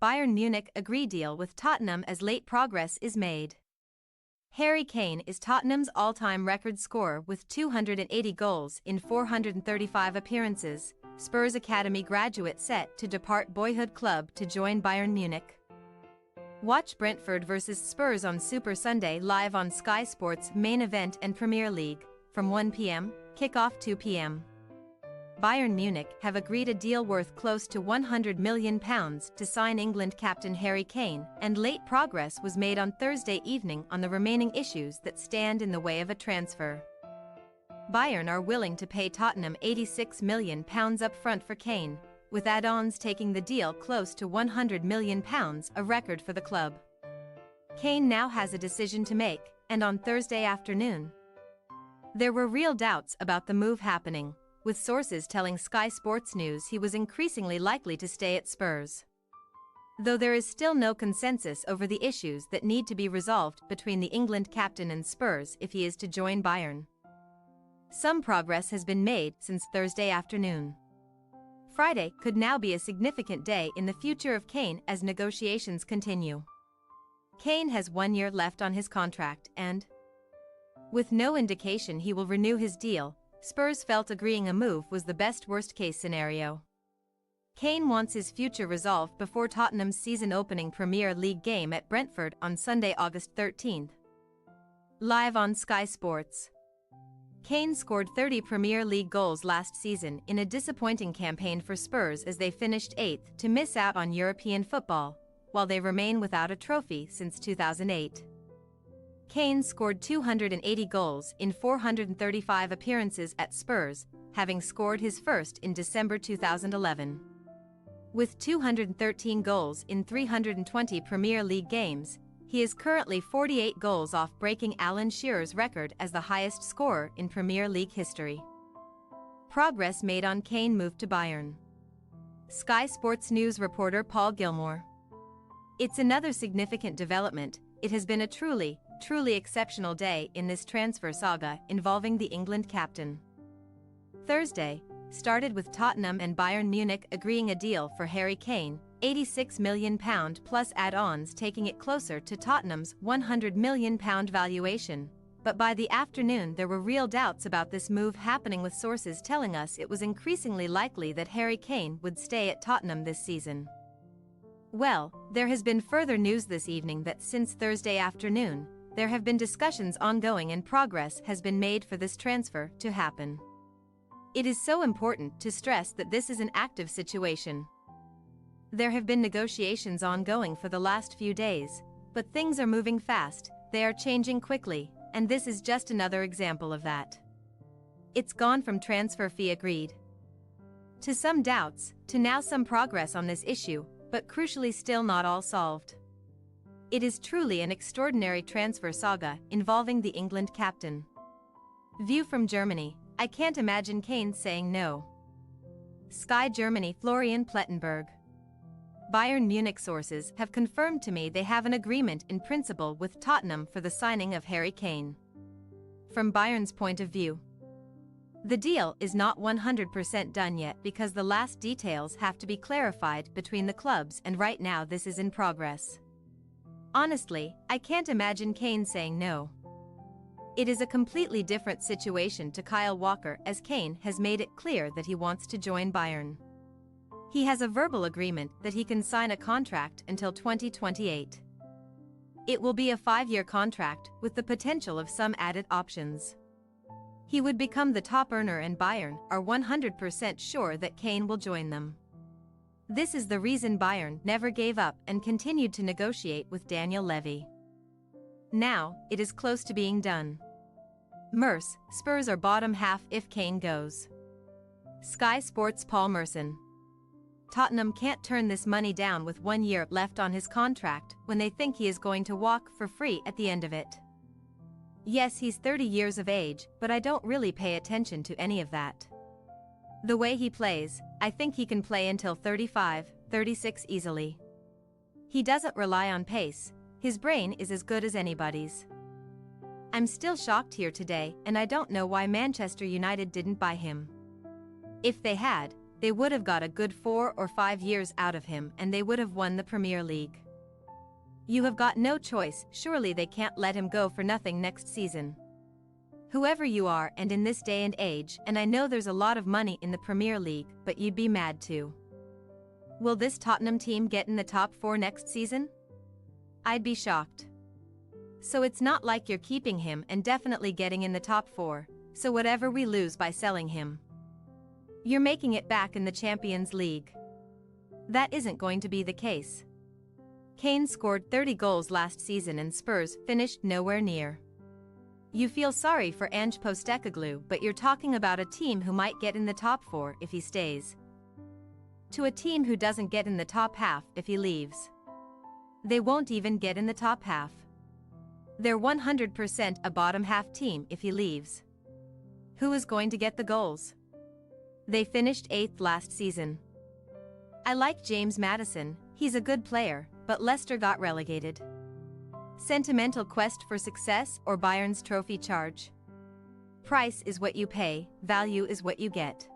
Bayern Munich agree deal with Tottenham as late progress is made. Harry Kane is Tottenham's all-time record scorer with 280 goals in 435 appearances. Spurs Academy graduate set to depart boyhood club to join Bayern Munich. Watch Brentford vs Spurs on Super Sunday live on Sky Sports main event and Premier League, from 1 p.m, kickoff 2 p.m. Bayern Munich have agreed a deal worth close to £100 million to sign England captain Harry Kane, and late progress was made on Thursday evening on the remaining issues that stand in the way of a transfer. Bayern are willing to pay Tottenham £86 million up front for Kane, with add-ons taking the deal close to £100 million, a record for the club. Kane now has a decision to make, and on Thursday afternoon, there were real doubts about the move happening, with sources telling Sky Sports News he was increasingly likely to stay at Spurs. Though there is still no consensus over the issues that need to be resolved between the England captain and Spurs if he is to join Bayern. Some progress has been made since Thursday afternoon. Friday could now be a significant day in the future of Kane as negotiations continue. Kane has 1 year left on his contract and, with no indication he will renew his deal, Spurs felt agreeing a move was the best worst-case scenario. Kane wants his future resolved before Tottenham's season-opening Premier League game at Brentford on Sunday, August 13th. Live on Sky Sports. Kane scored 30 Premier League goals last season in a disappointing campaign for Spurs as they finished 8th to miss out on European football, while they remain without a trophy since 2008. Kane scored 280 goals in 435 appearances at Spurs, having scored his first in December 2011. With 213 goals in 320 Premier League games, he is currently 48 goals off breaking Alan Shearer's record as the highest scorer in Premier League history. Progress made on Kane move to Bayern. Sky Sports News reporter Paul Gilmore. It's another significant development. It has been a truly exceptional day in this transfer saga involving the England captain. Thursday started with Tottenham and Bayern Munich agreeing a deal for Harry Kane, £86 million plus add-ons, taking it closer to Tottenham's £100 million valuation. But by the afternoon there were real doubts about this move happening, with sources telling us it was increasingly likely that Harry Kane would stay at Tottenham this season. Well, there has been further news this evening that since Thursday afternoon, there have been discussions ongoing and progress has been made for this transfer to happen. It is so important to stress that this is an active situation. There have been negotiations ongoing for the last few days, but things are moving fast, they are changing quickly, and this is just another example of that. It's gone from transfer fee agreed to some doubts, to now some progress on this issue, but crucially still not all solved. It is truly an extraordinary transfer saga involving the England captain. View from Germany. I can't imagine Kane saying no. Sky Germany. Florian Plettenberg. Bayern Munich sources have confirmed to me they have an agreement in principle with Tottenham for the signing of Harry Kane. From Bayern's point of view, the deal is not 100% done yet because the last details have to be clarified between the clubs, and right now this is in progress. Honestly, I can't imagine Kane saying no. It is a completely different situation to Kyle Walker, as Kane has made it clear that he wants to join Bayern. He has a verbal agreement that he can sign a contract until 2028. It will be a 5-year contract with the potential of some added options. He would become the top earner, and Bayern are 100% sure that Kane will join them. This is the reason Bayern never gave up and continued to negotiate with Daniel Levy. Now, it is close to being done. Merce, Spurs are bottom half if Kane goes. Sky Sports Paul Merson. Tottenham can't turn this money down with 1 year left on his contract when they think he is going to walk for free at the end of it. Yes, he's 30 years of age, but I don't really pay attention to any of that. The way he plays, I think he can play until 35, 36 easily. He doesn't rely on pace, his brain is as good as anybody's. I'm still shocked here today, and I don't know why Manchester United didn't buy him. If they had, they would have got a good 4 or 5 years out of him and they would have won the Premier League. You have got no choice, surely they can't let him go for nothing next season. Whoever you are and in this day and age, and I know there's a lot of money in the Premier League, but you'd be mad too. Will this Tottenham team get in the top 4 next season? I'd be shocked. So it's not like you're keeping him and definitely getting in the top 4, so whatever we lose by selling him, you're making it back in the Champions League. That isn't going to be the case. Kane scored 30 goals last season and Spurs finished nowhere near. You feel sorry for Ange Postecoglou, but you're talking about a team who might get in the top 4 if he stays, to a team who doesn't get in the top half if he leaves. They won't even get in the top half. They're 100% a bottom half team if he leaves. Who is going to get the goals? They finished 8th last season. I like James Maddison, he's a good player, but Leicester got relegated. Sentimental quest for success or Bayern's trophy charge? Price is what you pay, value is what you get.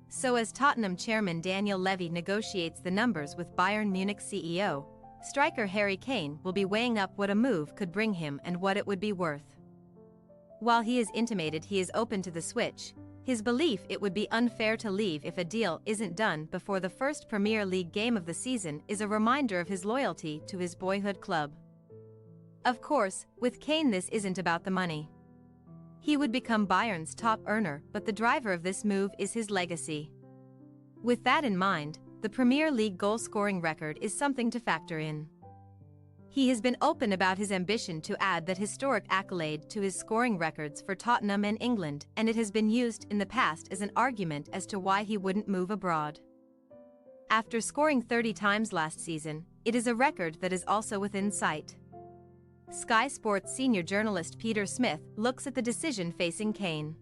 So as Tottenham chairman Daniel Levy negotiates the numbers with Bayern Munich CEO, striker Harry Kane will be weighing up what a move could bring him and what it would be worth. While he has intimated he is open to the switch, his belief it would be unfair to leave if a deal isn't done before the first Premier League game of the season is a reminder of his loyalty to his boyhood club. Of course, with Kane this isn't about the money. He would become Bayern's top earner, but the driver of this move is his legacy. With that in mind, the Premier League goal-scoring record is something to factor in. He has been open about his ambition to add that historic accolade to his scoring records for Tottenham and England, and it has been used in the past as an argument as to why he wouldn't move abroad. After scoring 30 times last season, it is a record that is also within sight. Sky Sports senior journalist Peter Smith looks at the decision facing Kane.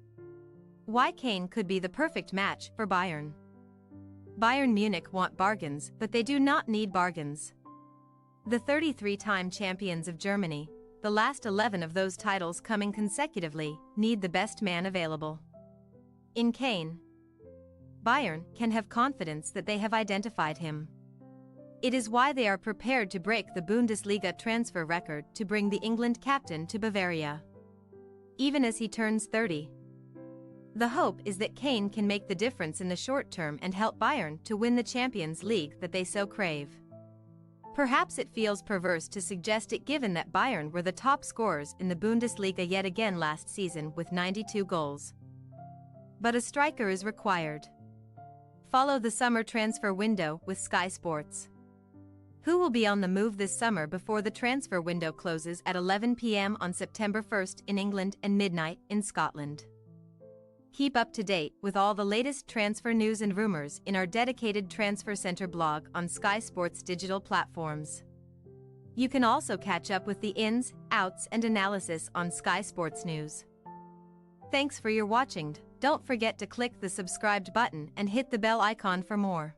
Why Kane could be the perfect match for Bayern. Bayern Munich want bargains, but they do not need bargains. The 33-time champions of Germany, the last 11 of those titles coming consecutively, need the best man available. In Kane, Bayern can have confidence that they have identified him. It is why they are prepared to break the Bundesliga transfer record to bring the England captain to Bavaria, even as he turns 30. The hope is that Kane can make the difference in the short term and help Bayern to win the Champions League that they so crave. Perhaps it feels perverse to suggest it given that Bayern were the top scorers in the Bundesliga yet again last season with 92 goals. But a striker is required. Follow the summer transfer window with Sky Sports. Who will be on the move this summer before the transfer window closes at 11 p.m. on September 1st in England and midnight in Scotland? Keep up to date with all the latest transfer news and rumors in our dedicated Transfer Center blog on Sky Sports digital platforms. You can also catch up with the ins, outs and analysis on Sky Sports News. Thanks for your watching. Don't forget to click the subscribed button and hit the bell icon for more.